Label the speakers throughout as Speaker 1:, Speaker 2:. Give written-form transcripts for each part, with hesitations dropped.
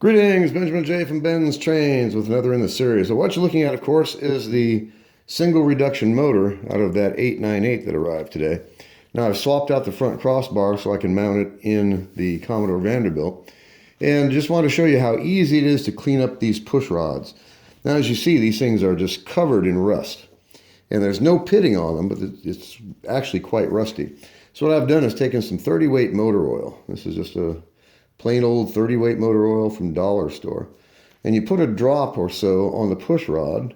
Speaker 1: Greetings, Benjamin J. from BENZTRAINZ with another in the series. So what you're looking at, of course, is the single reduction motor out of that 898 that arrived today. Now I've swapped out the front crossbar so I can mount it in the Commodore Vanderbilt. And just want to show you how easy it is to clean up these push rods. Now as you see, these things are just covered in rust. And there's no pitting on them, but it's actually quite rusty. So what I've done is taken some 30 weight motor oil. This is just a plain old 30 weight motor oil from dollar store, and you put a drop or so on the push rod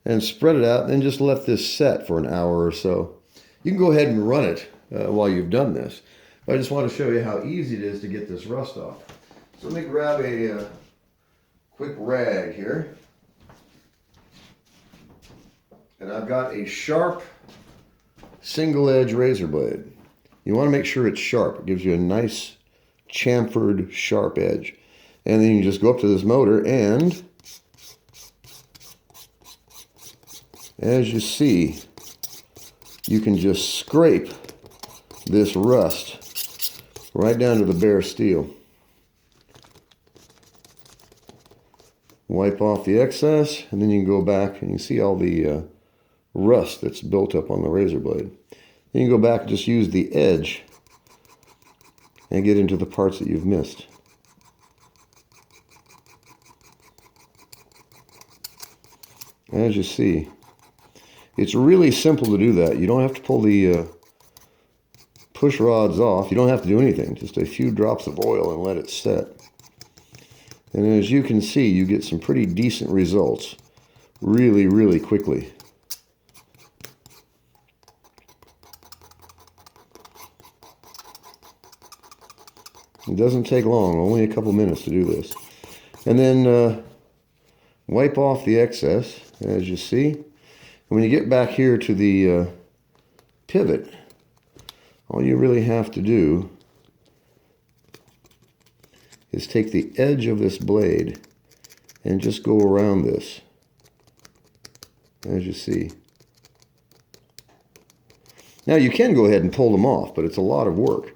Speaker 1: and spread it out, and then just let this set for an hour or so. You can go ahead and run it while you've done this. I just want to show you how easy it is to get this rust off. So let me grab a quick rag here, and I've got a sharp single edge razor blade. You want to make sure it's sharp. It gives you a nice chamfered sharp edge, and then you just go up to this motor, and as you see, you can just scrape this rust right down to the bare steel. Wipe off the excess, and then you can go back and you see all the rust that's built up on the razor blade. Then you go back and just use the edge and get into the parts that you've missed. As you see, it's really simple to do that. You don't have to pull the push rods off. You don't have to do anything. Just a few drops of oil and let it set. And as you can see, you get some pretty decent results really, really quickly. It doesn't take long, only a couple minutes to do this. And then wipe off the excess, as you see. And when you get back here to the pivot, all you really have to do is take the edge of this blade and just go around this, as you see. Now you can go ahead and pull them off, but it's a lot of work.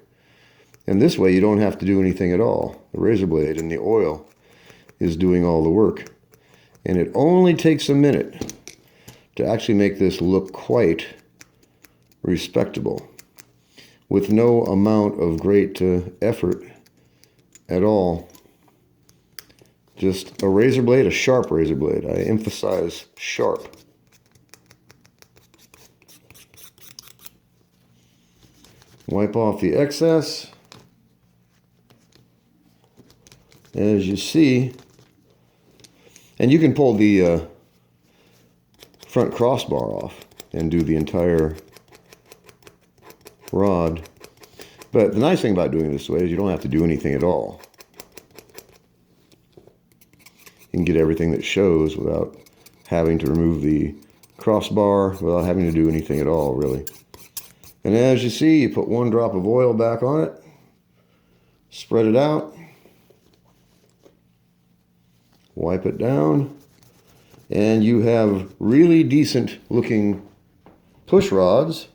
Speaker 1: And this way you don't have to do anything at all. The razor blade and the oil is doing all the work. And it only takes a minute to actually make this look quite respectable, with no amount of great effort at all. Just a razor blade, a sharp razor blade. I emphasize sharp. Wipe off the excess. As you see, and you can pull the front crossbar off and do the entire rod. But the nice thing about doing it this way is you don't have to do anything at all. You can get everything that shows without having to remove the crossbar, without having to do anything at all, really. And as you see, you put one drop of oil back on it, spread it out, wipe it down, and you have really decent looking push rods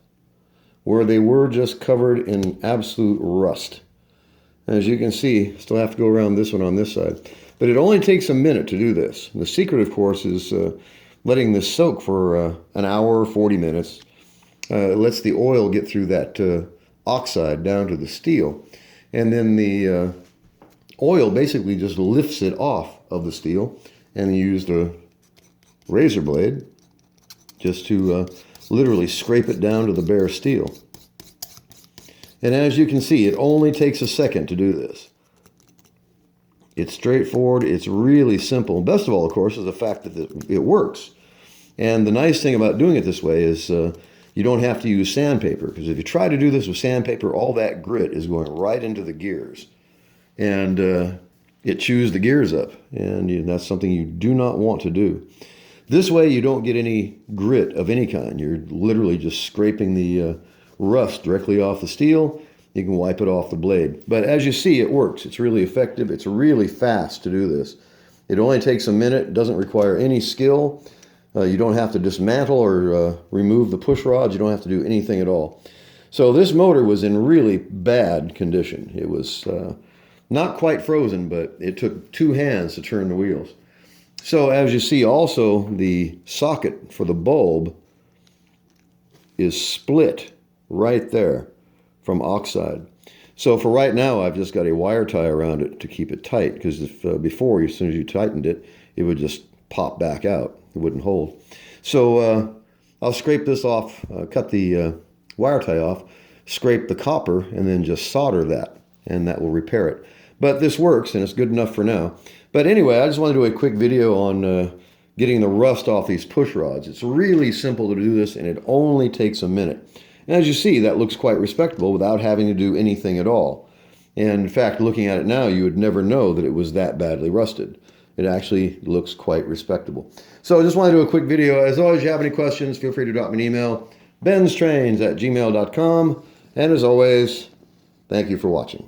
Speaker 1: where they were just covered in absolute rust. As you can see, still have to go around this one on this side. But it only takes a minute to do this. The secret, of course, is letting this soak for an hour or 40 minutes. It lets the oil get through that oxide down to the steel. And then the oil basically just lifts it off of the steel, and you use the razor blade just to literally scrape it down to the bare steel. And as you can see, it only takes a second to do this. It's straightforward, it's really simple. Best of all, of course, is the fact that it works. And the nice thing about doing it this way is you don't have to use sandpaper, because if you try to do this with sandpaper, all that grit is going right into the gears. And it chews the gears up, and that's something you do not want to do. This way you don't get any grit of any kind. You're literally just scraping the rust directly off the steel. You can wipe it off the blade. But as you see, it works. It's really effective. It's really fast to do this. It only takes a minute. It doesn't require any skill. You don't have to dismantle or remove the push rods. You don't have to do anything at all. So this motor was in really bad condition. It was Not quite frozen, but it took 2 hands to turn the wheels. So as you see also, the socket for the bulb is split right there from oxide. So for right now, I've just got a wire tie around it to keep it tight, because if before, as soon as you tightened it, it would just pop back out. It wouldn't hold. So I'll scrape this off, cut the wire tie off, scrape the copper, and then just solder that, and that will repair it. But this works, and it's good enough for now. But anyway, I just want to do a quick video on getting the rust off these push rods. It's really simple to do this, and it only takes a minute. And as you see, that looks quite respectable without having to do anything at all. And in fact, looking at it now, you would never know that it was that badly rusted. It actually looks quite respectable. So I just want to do a quick video. As always, if you have any questions, feel free to drop me an email, BENZTRAINZ@gmail.com. And as always, thank you for watching.